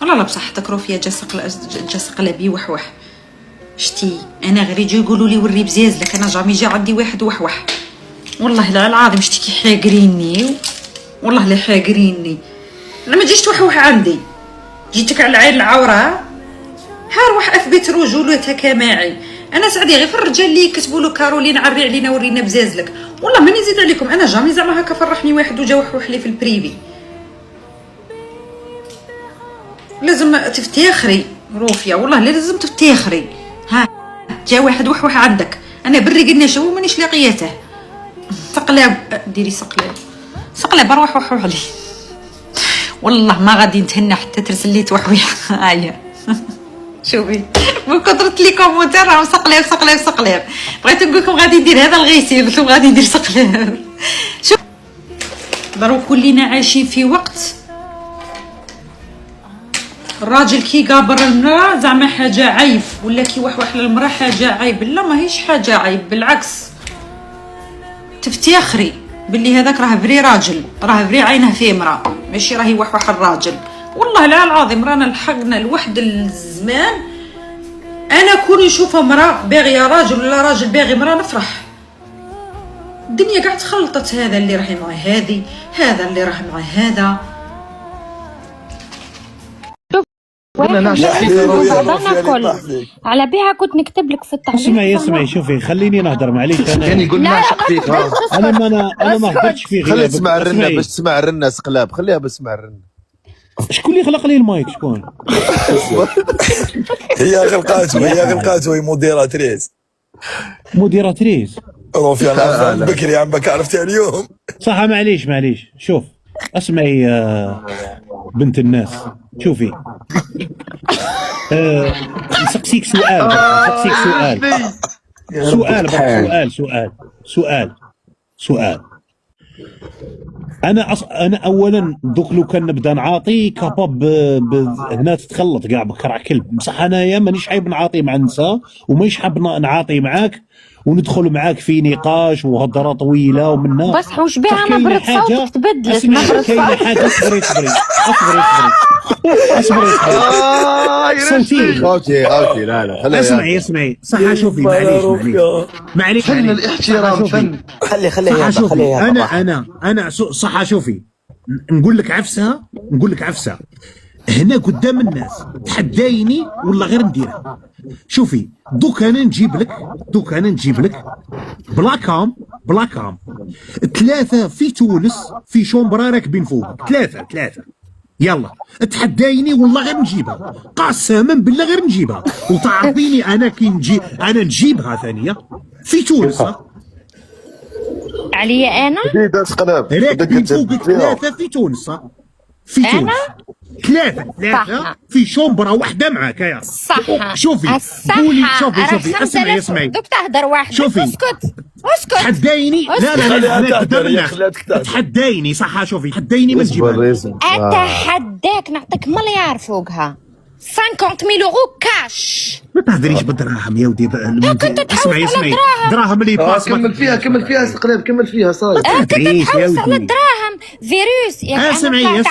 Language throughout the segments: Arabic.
والله لا بصحتك روفيا جا سقلبي وحوح. شتي انا غير يجي يقولوا لي وري بزاز لك، انا جامي جا عندي واحد وحوح والله لا العظيم. شتي كي حاقريني والله لا حاقريني. انا ما جيش توحوح عندي، جيتك على عين العوره. هاروح اثبت رجولتها كماعي. انا سعدي غير في الرجال اللي يكتبوا له كارولين عري علينا ورينا بزاز لك. والله ماني زيد عليكم، انا جامي زعما هكا فرحني واحد وجا وحوح لي في البريفي. لازم تفتخري روفيا، والله لازم تفتخري. ها جا واحد وحوح عندك، انا بري قلنا شو مانيش لاقيته. سقلاب ديري سقلاب روح وحوح لي. والله ما غادي نتهنى حتى ترسل لي توحويح. هيا شوفي من كثرة لي كومونتير راهم سقلاب. بغيت نقول لكم غادي ندير هذا الغيسي، قلت لهم غادي ندير سقلاب. شوف ضرو كلنا عايشين في وقت الراجل كي قابر المراه زعما حاجه عيب، ولا كي وحوح للمراه حاجه عيب. لا ماهيش حاجه عيب، بالعكس تفتخري باللي هذاك راه فري راجل، راه فري عينه في امراه، ماشي راهي وحوح الراجل. والله لا العظيم رانا لحقنا لواحد الزمان انا كون نشوف امراه باغيه راجل ولا راجل باغي امراه نفرح. الدنيا قاع تخلطت، هذا اللي راهي مع هذه، هذا اللي راه مع هذا. على بها كنت نكتب لك في التعليق. اسمعي شوفي خليني نهضر معليش. انا يعني قلنا شقيق. انا ما هضرتش في غياب. خليها تسمع الرنه باش تسمع الرنه سقلاب، خليها باش تسمع الرنه. شكون اللي خلق لي المايك؟ شكون؟ هي غلقاتو هي موديراتريس روفيا انا بكري عمك عرفتها اليوم. صح معليش شوف اسمعي بنت الناس، شوفي نسقسيك سؤال. انا اولا دوك لو كان نبدا نعاطي كاباب هنا تتخلط كاع بكرع كلب. بصح انايا مانيش حايب نعاطي مع النساء، ومانيش حاب نعاطي معاك وندخل معاك في نقاش وهضره طويله ومنها. بس واش بها نبرة صوتك تبدلت؟ نبرة كاينه حاجه اصبري صوتي لا خليها. اسمعي صح. شوفي معليش فن الاحترام فن. خليها انا صح. شوفي نقول لك عفسه هنا قدام الناس، تحدايني ولا غير نديرها. شوفي دوك انا نجيب لك بلا كام 3 في تونس في شومبرا راكبين فوق. 3 يلا تحدايني والله غير نجيبها، قسما بالله غير نجيبها. وتعرفيني انا كي نجيبها ثانيه في تونس. عليا انا راكبين فوق 3 في تونس. أنا 3 في شومبرا واحدة معاك يا صح. شوفي قولي شوفي اسمعي دوك تهدر واحد. شوفي اسكت تحدايني. لا تحدايني صح. شوفي تحدايني ما نجيبها. اتحداك نعطيك مليار فوقها 50,000 يورو كاش. ما تهدريش بالدراهم يا ودي. اسمعي دراهم اللي باس. كمل فيها سقلاب، كمل فيها صاير. كنت تحوس على الدراهم فيروس يا اسمعي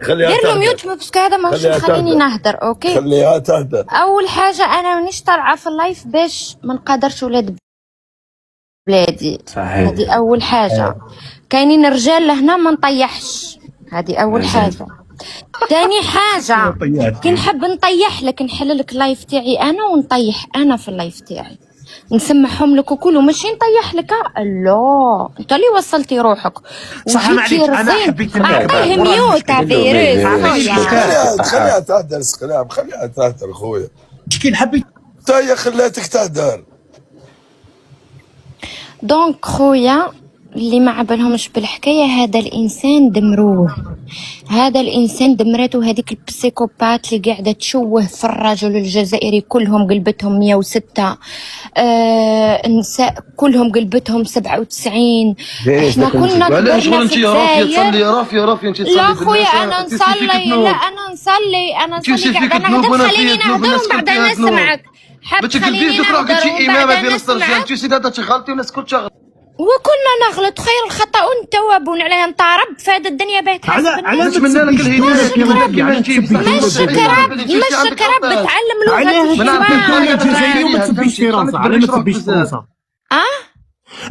دير له ميوت باسكو هذا ماهوش يخليني نهدر. اوكي خليها تهدر. اول حاجه انا مانيش طالعه في اللايف باش ما نقدرش ولاد بلادي. هذه اول حاجه. كاينين رجال لهنا ما نطيحش، هذه اول حاجه. ثاني حاجه كي نحب نطيح لك نحل لك اللايف تاعي انا ونطيح انا في اللايف تاعي، نسمعهم لك وكل ماشي نطيح لك. لا انت اللي وصلتي روحك وجيتي رزين. اعطيه ميوت تاع فيروس. خليها تهدر سقلام، خليها تهدر خويا. كي حبيت تايا خلاتك تهدر. دونك خويا اللي ما عبالهمش بالحكايه، هذا الانسان دمروه، هذا الانسان دمرته هذيك البسيكوبات اللي قاعده تشوه في الرجل الجزائري كلهم قلبتهم 106. النساء كلهم قلبتهم 97. احنا كنا لا شغل انت يا رافيه تصلي يا رافيه انت تصلي. لا خويا انا نصلي، لا انا نصلي قاعده نهضر. خليني نهضر ومن بعد نسمعك. حاب تخليني نهضر ومن بعد نسمعك. انت سيدي هذا شغلتي والناس كل شغل. وكلنا نغلط، خير الخطأون التوابون، عليها انت رب فهاد الدنيا بايت حسب على نتمنى لك الهدايه مش رب تعلم لغة الدولة الحوار. الجزائرية وما تسبيش فرنسا. علاه ما تسبيش فرنسا؟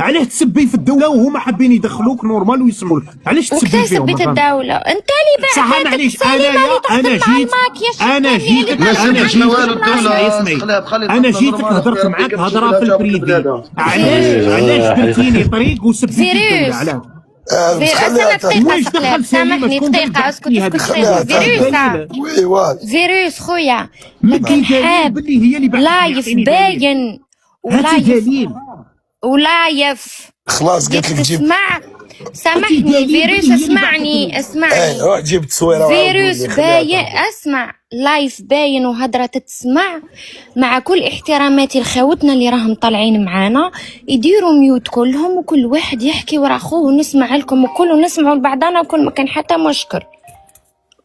علاه تسبي في الدولة وهما حابين يدخلوك نورمال ويسموك؟ علاش تسبي وكتا فيهم؟ سبيت الدولة انت اللي صح بعتك معليش انا جيت هضرت معاك هضره في البريفي. علاش درتيني طريق وسبيتي الدولة؟ علاش؟ سامحني دقيقة اسكت فيروس خويا، لكن حاب لايف باين ولايف خلاص قلت لك جيب. سامحني فيروس اسمعني روح جيب تصويره فيروس باين، اسمع لايف باين وهضره تتسمع. مع كل احتراماتي لخوتنا اللي راهم طالعين معانا، يديروا ميوت كلهم وكل واحد يحكي ورا اخوه ونسمع لكم وكل ونسمعوا لبعضنا وكل ما كان حتى مشكل.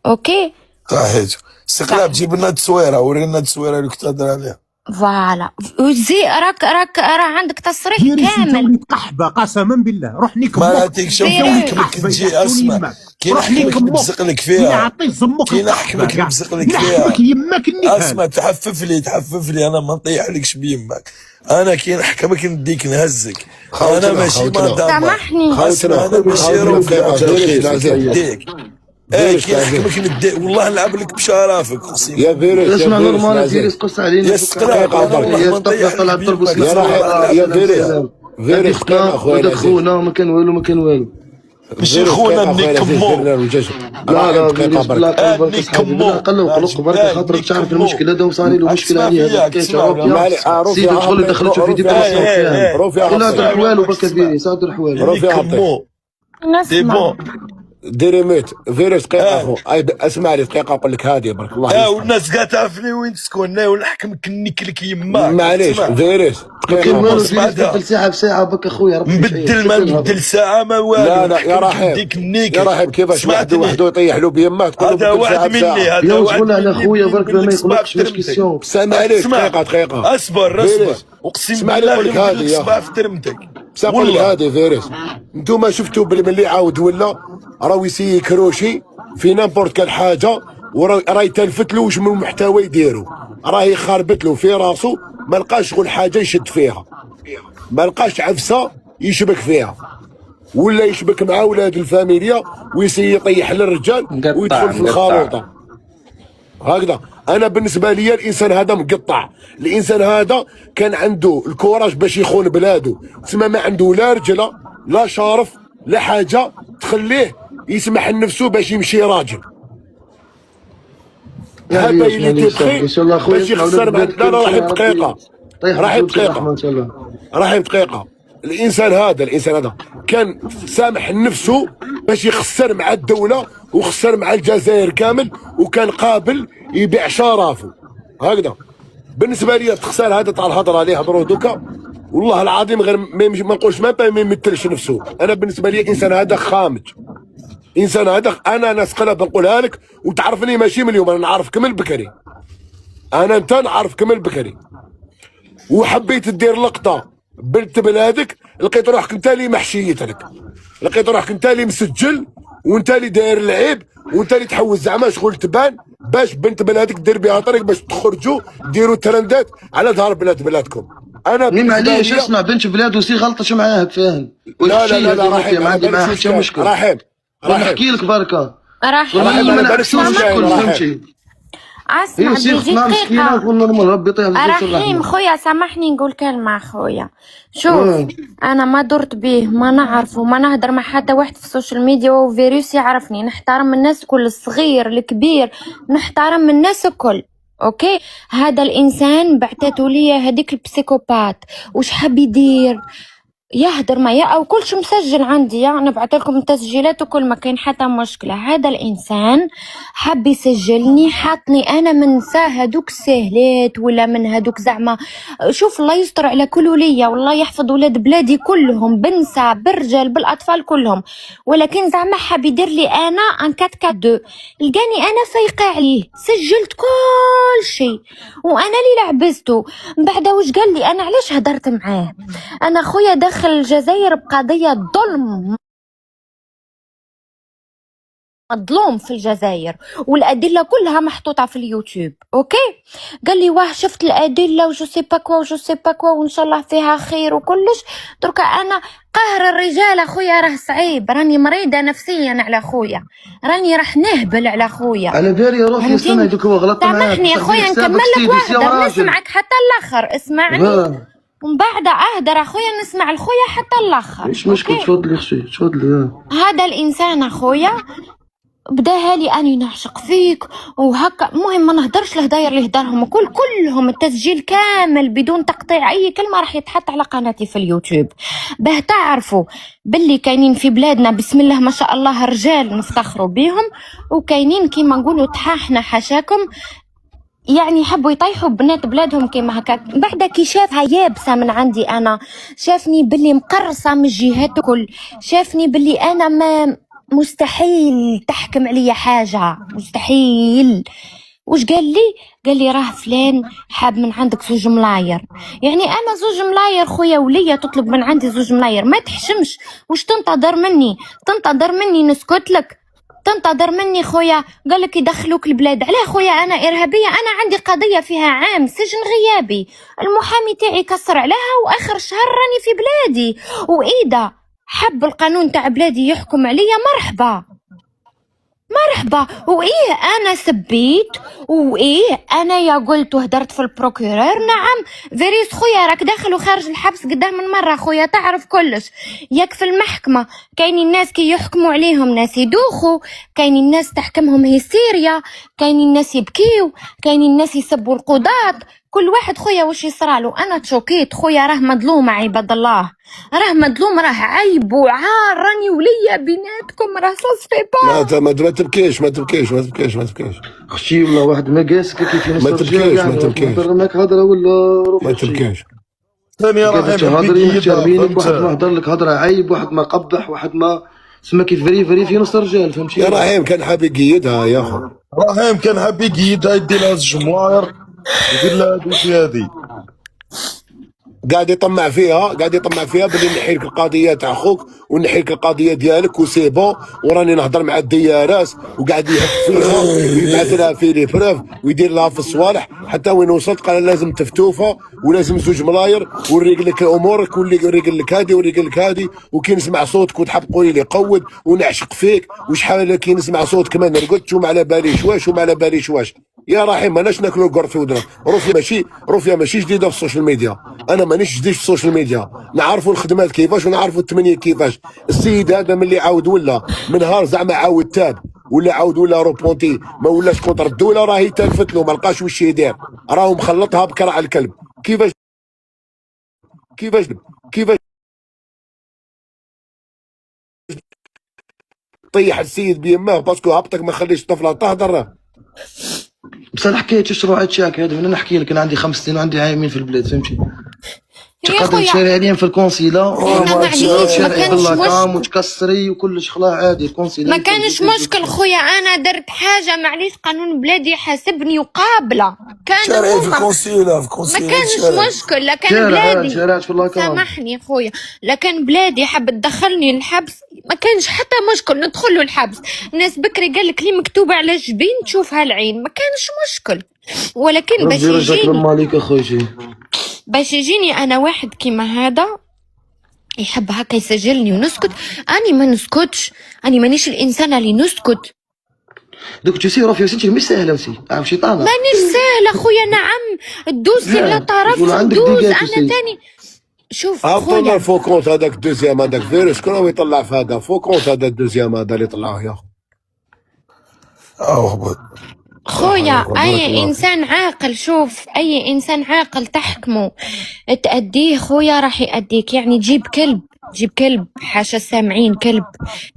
اوكي صحيح. استقلاب جيب لنا تصويره، ورينا التصويره اللي كنت تهضر عليها. فوالا وزي راك عندك تصريح كامل. قحبه قسما بالله. روح نيك ما نعطيك شوف كيما تجي. اسمع كاين حكمك نبزق لك فيها، نعطيك زمك كاين حكمك نبزق لك فيها. نحكمك يماك النكال. اسمع تحفف لي انا ما نطيحلكش بيماك. انا كاين حكمك نديك نهزك. انا ماشي مدام. سامحني انا ماشي روك نديك. كاين حكمك نديك والله نلعب لك بشرافك. يا فيروس اسمع نورمال فيروس قص علينا. يا سقراق طلع تربص يا فيروس اخويا خونا ما كان والو ماشي خونا نيكمو. لا نيكمو قلق برك خاطرك تعرف المشكله هذا وصاري له مشكله عليها. سيدي تدخل دخلت في ديباسيون فيها. لا هضر حوالو برك فيروس هضر حوالو. نيكمو سي بون. ديري ميت فيروس دقيقه اخو. اسمع لي دقيقه نقول لك هادي برك الله. والناس قاعده تعرفني وين تسكن ونحكمك نيكلك يماك. معليش فيروس دقيقه نبدل ساعه بساعه بك اخويا. نبدل ما نبدل ساعه ما والو. لا يا رحيم كيفاش واحد يطيح له بيماه تقول له هذا واحد مني. هذا واحد على خويا برك ما يقولكش واش كيسيون. سامع عليك دقيقه اصبر اقسم بالله لك هذه يا صباح في ترمتك. سامع لك هذه فيروس. انتوما شفتوا باللي عاود ولا راهو يسيي كروشي في نامبورت كال حاجه وراه يتلفت له واش من المحتوى يديرو. راهي خربت له في راسو ما لقاش شغل حاجه يشد فيها، ما لقاش عفسه يشبك فيها، ولا يشبك مع ولاد الفاميليا ويسيي يطيح للرجال ويدخل في الخلوطه هكذا. انا بالنسبه لي الانسان هذا مقطع. الانسان هذا كان عنده الكوراج باش يخون بلاده، تسمى ما عنده لا رجله لا شرف لا حاجه تخليه يسمح لنفسه باش يمشي راجل. هذا اللي تدخي باش يخسر مع. لا راح دقيقه. الانسان هذا كان سامح لنفسه باش يخسر مع الدوله وخسر مع الجزائر كامل، وكان قابل يبيع شرافه هكذا. بالنسبه لي التخسار هذا تاع الهضره اللي هضروا دوكا والله العظيم غير ما نقولش ما يمثلش نفسه. انا بالنسبه لي الانسان هذا خامج. انسان هذا انا ناس قلب نقولها لك وتعرفني ماشي من اليوم. انا نعرفك من البكري. انت نعرفك من البكري. وحبيت تدير لقطه بنت بلادك لقيت روحك انت اللي محشيتك، لقيت روحك انت اللي مسجل وانت اللي داير العيب وانت اللي تحوس زعما شغل تبان باش بنت بلادك دير بها طريق باش تخرجوا ديروا ترندات على ظهر بلادكم. انا معليش اسمع بنت بلاد وسي غلطه معاها فاهم. لا رحيم ما عندي مشكل. رحيم نحكي لك بركه. رحيم اسمع رحيم خويا سامحني نقول كلمة خويا. شوف انا ما درت به ما نعرفه ما نهدر مع حتى واحد في السوشيال ميديا وفيروس يعرفني. نحترم الناس كل الصغير الكبير نحترم الناس الكل. اوكي هذا الانسان بعتته لي هذيك البسيكوبات وش حاب يدير يهدر معايا او كلش مسجل عندي. انا بعت لكم التسجيلات وكل ما كاين حتى مشكله. هذا الانسان حب يسجلني حطني انا من هذوك السهلات ولا من هذوك زعما. شوف الله يستر على كل وليه والله يحفظ ولاد بلادي كلهم بنسى بالرجال بالاطفال كلهم. ولكن زعما حب يدير لي انا ان 442 لقاني انا فايقه عليه سجلت كل شيء وانا اللي لعبسته. من بعد واش قال لي انا علاش هدرت معاه. انا خويا داخل دخل الجزائر بقضية ظلم، مظلوم في الجزائر، والادله كلها محطوطه في اليوتيوب. اوكي، قال لي واه شفت الادله وجو سي با كوا وجو سي با كوا وان شاء الله فيها خير وكلش. دركا انا قهر الرجال اخويا راه صعيب، راني مريضه نفسيا على خويا، راني راح نهبل على خويا. على بالي روح يستنى دوك هو غلط معاك. سامحني يا خويا نكمل لك واحده، نسمعك حتى الاخر، اسمعني ومن بعد اهدر اخويا، نسمع الخويا حتى الاخر. مش مشكل، تفضلي اختي تفضلي. هذا الانسان اخويا بداها لي اني نعشق فيك وهكا، المهم ما نهدرش الهداير اللي هدرهم كلهم، التسجيل كامل بدون تقطيع اي كلمه راح يتحط على قناتي في اليوتيوب، باه تعرفوا باللي كاينين في بلادنا بسم الله ما شاء الله رجال نفتخروا بيهم، وكاينين كيما نقولوا تحاحنا حاشاكم يعني يحبوا يطيحوا بنات بلادهم كيما هكا. بعد كي شافها يابسه من عندي انا، شافني باللي مقرصه من الجهات الكل، شافني باللي انا ما مستحيل تحكم عليا حاجه، مستحيل. وش قال لي؟ قال لي راه فلان حاب من عندك زوج ملاير. يعني انا زوج ملاير خويا وليا تطلب من عندي زوج ملاير؟ ما تحشمش، وش تنتظر مني؟ تنتظر مني نسكت لك؟ تنتظر مني خويا؟ قال لك يدخلوك البلاد. علاه خويا انا ارهابيه؟ انا عندي قضيه فيها عام سجن غيابي، المحامي تاعي كسر عليها واخر الشهر راني في بلادي، واذا حب القانون تاع بلادي يحكم عليا مرحبا مرحبا. وايه انا سبيت، وايه انا يا قلت وهدرت في البروكورور. نعم فيريس خويا راك داخل وخارج الحبس قدام من مره خويا، تعرف كلش. ياك في المحكمه كاينين الناس كي يحكموا عليهم ناس يدوخوا، كاينين الناس تحكمهم هيستيريا، كاينين الناس يبكيو، كاينين الناس يسبوا القضاة، كل واحد خويا واش يصرالو. انا تشوكيت خويا، راه مظلومه عباد الله، راه مظلوم، راه عيب وعار، راني وليا بيناتكم، راه صاصفي با. ما تبكيش ما تبكيش ما تبكيش ما تبكيش اختي والله واحد ما قاسك كيف ما تبكيش ما تبكيش معك هضره ولا روح ما تبكيش. ثاني راه هضري يرمينك، واحد ما هضر لك هضره عيب، واحد ما قبح، واحد ما سما كيف فري في نص رجال، فهمتي؟ يا رحيم كان حاب يقيدها يا اخو، رحيم كان حاب يقيدها، يدير لها الجمواير يدير لها هادي هادي، قاعد يطمع فيها باللي نحي لك القضيه تاع خوك ونحي لك القضيه ديالك وسي بون، وراني نهضر مع الدياراس وقاعد يهف فيها ويبعث لها في لي بروف ويدير لها في الصوالح حتى وين وصلت. قال لازم تفتوفه ولازم زوج ملاير ونريق لك امورك ونريق لك هادي ونريق لك هادي، وكي نسمع صوتك وتحب تقولي لي قود ونعشق فيك، وشحال كي نسمع صوتك ما نرقدش وما على باليش واش وما على باليش واش. يا رحيم ماناش ناكلوا القرط في ودنا. روفيا ماشي جديده في السوشيال ميديا، انا مانيش جديد في السوشيال ميديا، نعرفوا الخدمات كيفاش ونعرفوا التمنيه كيفاش. السيد هذا ملي عاود ولا من نهار زعما عاود تاب ولا عاود ولا روبونتي ما ولاش كونتر الدوله، راهي تلفت له ما لقاش واش يدير، راهو مخلطها بكرع الكلب. كيفاش طيح السيد بيماه باسكو هبطك ما خليش الطفله تهضر. بصح الحكايه تشرو تشاك هذا، انا نحكي لك، انا عندي 5 سنين وعندي عامين في البلاد، فهمتي؟ تقدر تشاري عليهم في الكونسيلا تشاري باللاكام وتكسري وكلش خلاص عادي. الكونسيلا ما كانش مشكل خويا، انا درت حاجه معليش قانون بلادي حاسبني وقابله، كان شارع في الكونسيلا ما كانش مشكل. لكن بلادي سامحني خويا، لكن بلادي حب تدخلني الحبس ما كانش حتى مشكل، ندخل له الحبس. الناس بكري قال لك لي مكتوبه على الجبين تشوفها العين، ما كانش مشكل. ولكن باش يجيني انا واحد كيما هذا يحب هكا يسجلني ونسكت، اني ما نسكتش، اني مانيش الانسانه اللي نسكت. دوك تسي روفي سنتي مش سهله وسي عام شيطانه، مانيش سهله خويا. نعم تدوسي بلا طرف ندوز انا تاني. شوف خويا فو كونت هذاك الدوزيام هذاك فيروس شكون هو يطلع في هذا فو كونت هذا الدوزيام هذا اللي طلعوه يا اخو. خويا اي انسان عاقل، شوف اي انسان عاقل تحكمه تأديه خويا راح يأديك. يعني جيب كلب حاشا السامعين، كلب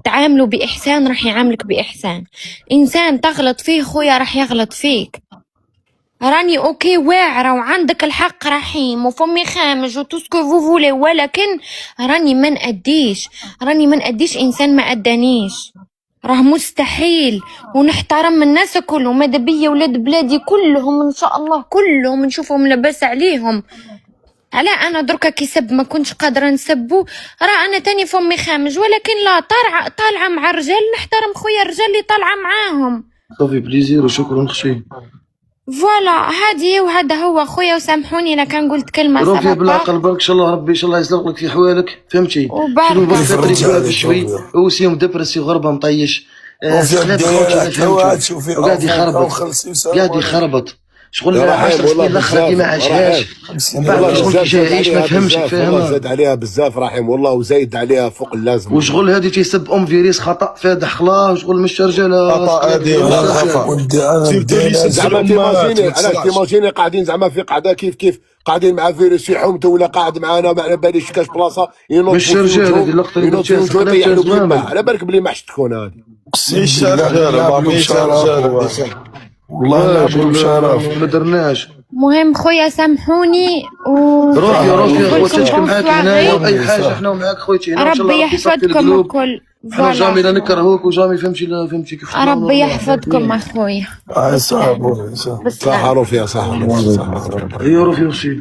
تعاملوا بإحسان راح يعاملك بإحسان. إنسان تغلط فيه خويا راح يغلط فيك. راني اوكي واعرة وعندك الحق رحيم وفمي خامج وتسكو فوفولي، ولكن راني ما نأديش إنسان ما أدانيش، راه مستحيل. ونحترم الناس كلهم، ماذا بيا ولاد بلادي كلهم ان شاء الله، كلهم نشوفهم لاباس عليهم. على انا دركا كيسب ما كنتش قادره نسبو، راه انا تاني فمي خامج، ولكن لا طالعه مع الرجال، نحترم خويا الرجال اللي طالعه معاهم. صافي بليزير وشكرا خشي. فوالا هادي وهذا هو خويا، وسامحوني الا كان قلت كلمه روفي صعبه. بالعقل برك ان شاء الله ربي ان شاء الله يسلق لك في حوالك فهمتي. شنو بغيت بشوي وسيم دبرسي غربه مطيش قاعد يخربط شغل 10 سنين الاخر ما عاشهاش، ومن بعد شغل كي جاي يعيش ما فهمش والله زاد عليها بزاف رحيم والله، وزايد عليها فوق اللازم. وشغل هذه تيسب ام فيريس خطا فادح خلا، وشغل مش رجاله خطا هذه زعما تيماجيني قاعدين زعما في قعده كيف قاعدين مع فيروس في حومته ولا قاعد معانا ما على باليش كاش بلاصه ينوض مش رجال. هذه اللقطه اللي درتيها على بالك بلي ما حش تكون هذه والله ما درناش. مهم خويا سامحوني روحي خوتك معاك هنايا واي حاجه احنا معاك خويتي هنا ان شاء الله. ربي يحفظكم الكل. احنا جامي لا نكرهوك وجامي فهمتي كيف ربي يحفظكم اخويا. صح روفي يا صح هي روفي وشي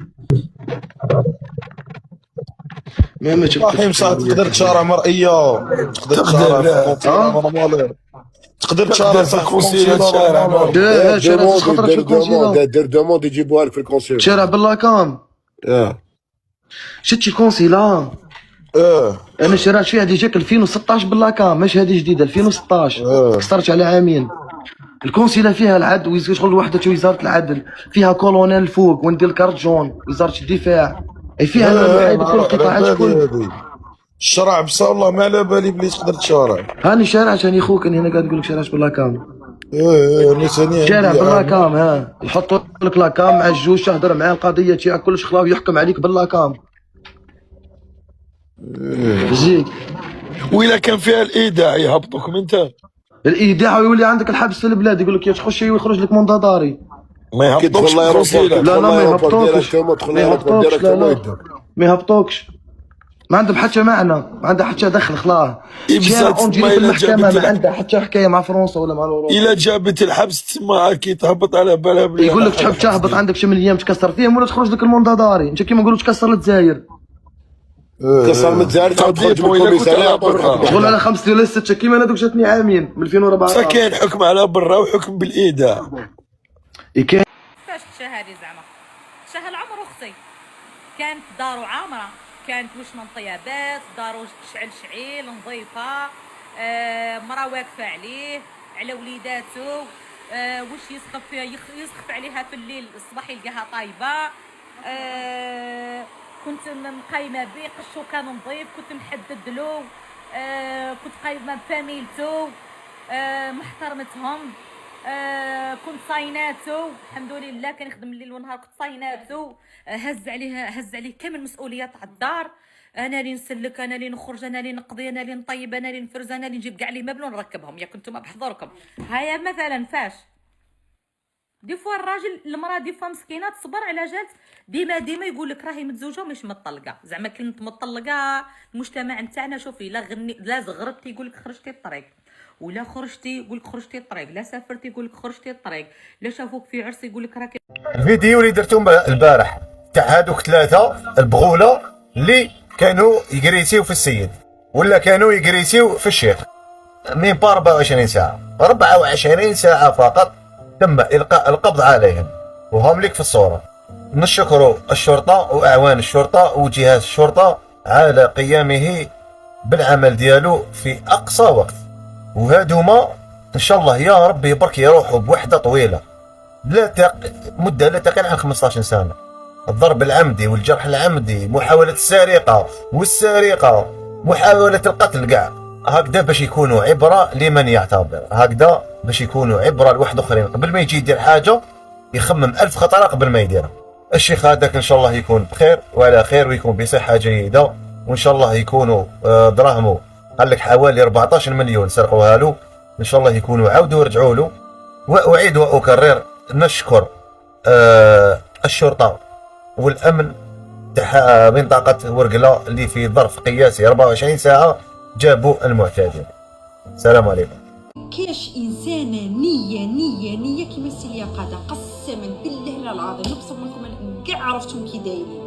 ما رحيم صح. تقدر تشارع مرئيه، تقدر تشارع تقدر تشارع في الكونسيل. دير دوموند يجيبوها لك في الكونسيل. تشارع باللاكام. شتي الكونسيلا. انا شريت فيها ديجاك 2016 باللاكام، ماشي هذه جديده 2016. قصرت على عامين. الكونسيلا فيها العدل وشغل وحده وزاره العدل، فيها كولونيل فوق وندير الكارت جون وزاره الدفاع، اي فيها كل القطاعات كل. الشرع بصح والله ما على بالي بلي تقدر تشارع. هاني شارع عشان اخوك اني انا قاعد نقول لك شارعش باللاكام. شارع باللاكام. يحطوا لك لاكام مع الجوج، تهضر معاه القضيه تاعك كلش خلاو يحكم عليك باللاكام. زيك وإلا كان فيها الايداع يهبطوكم انت. الايداع ويولي عندك الحبس في البلاد، يقول لك يا تخش ويخرج لك منضداري. ما يهبطوكش. لا ما يهبطوكش. ما يهبطوكش. ما عندهم حتى معنى، ما عندها حتى دخل خلاص. شارع اونجيلي في المحكمه ما عندها حتى حكايه مع فرنسا ولا مع الاوروبا. الا جابت الحبس تما كي تهبط على بالها بلي يقول لك تحب تهبط عندك شي من الايام تكسر فيهم ولا تخرج لك المنضداري. انت كيما نقولوا تكسر الجزائر. كسر من الجزائر تخرج من الكوميساريه شغل على 5 ولا 6 كيما هذوك جاتني عامين من 2014. فكاين حكم على برا وحكم بالايداع. كاين فاش هذه زعما شهر العمر اختي كانت دارو عامره، كانت واش من طيابات، دارو شعيل نظيفه، مرا واقفه عليه على وليداتو، واش يسقف عليها في الليل الصباح يلقاها طايبه، كنت مقايمه به قشو كان نظيف، كنت محدد له، كنت قايمه بفاميلتو، محترمتهم، كنت صايناتو الحمد لله، كان يخدم الليل والنهار كنت صايناتو، هز عليه كامل مسؤوليات على الدار، انا اللي نسلك، انا اللي نخرج، انا اللي نقضي، انا اللي نطيب، انا اللي نفرز، انا اللي نجيب كاع لي مبل ونركبهم. يا كنتم بحضوركم هيا مثلا فاش دي فوا الراجل المراه دي فوا مسكينه تصبر على جالت ديما يقول لك راهي متزوجه ومش مطلقه. زعما كلمه مطلقه المجتمع نتاعنا شوفي لا زغرتي يقول لك خرجتي الطريق، ولا خرجتي يقول لك خرجتي الطريق، لا سافرتي يقول لك خرجتي الطريق، لا شافوك في عرس يقول لك راكي. الفيديو اللي درتو البارح تاع هادوك 3 البغوله اللي كانوا يقريسيو في السيد ولا كانوا يقريسيو في الشيخ من 24 ساعه 24 ساعه فقط تم القاء القبض عليهم وهم لك في الصوره. نشكروا الشرطه واعوان الشرطه وجهات الشرطه على قيامه بالعمل ديالو في اقصى وقت، وهادوما ان شاء الله يا رب يبارك يروحوا بوحده طويله مده لا تقل عن 15 سنه. الضرب العمدي والجرح العمدي، محاوله السرقه والسرقه، محاوله القتل، كاع هكذا باش يكونوا عبره لمن يعتبر، هكذا باش يكونوا عبره لواحد اخرين. قبل ما يجي يدير حاجه يخمم 1000 خطره قبل ما يديرها. الشيخ هذاك ان شاء الله يكون بخير وعلى خير ويكون بصحه جيده، وان شاء الله يكونوا دراهمه قال لك حوالي 14 مليون سرقوها له، ان شاء الله يكونوا عاودوا ورجعوا له. واعيد واكرر نشكر الشرطه والامن تاع منطقه ورقله اللي في ظرف قياسي 24 ساعه جابوا المعتدين. السلام عليكم. كاش انسانه نيه كيما السي قاده، قسما بالله العظيم نقسم لكم كاع عرفتهم كي دايرين،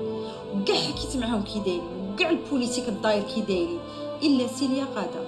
كاع حكيت معاهم كي دايرين وكاع البوليتيك الداير كي دايرين الا سيليا غاده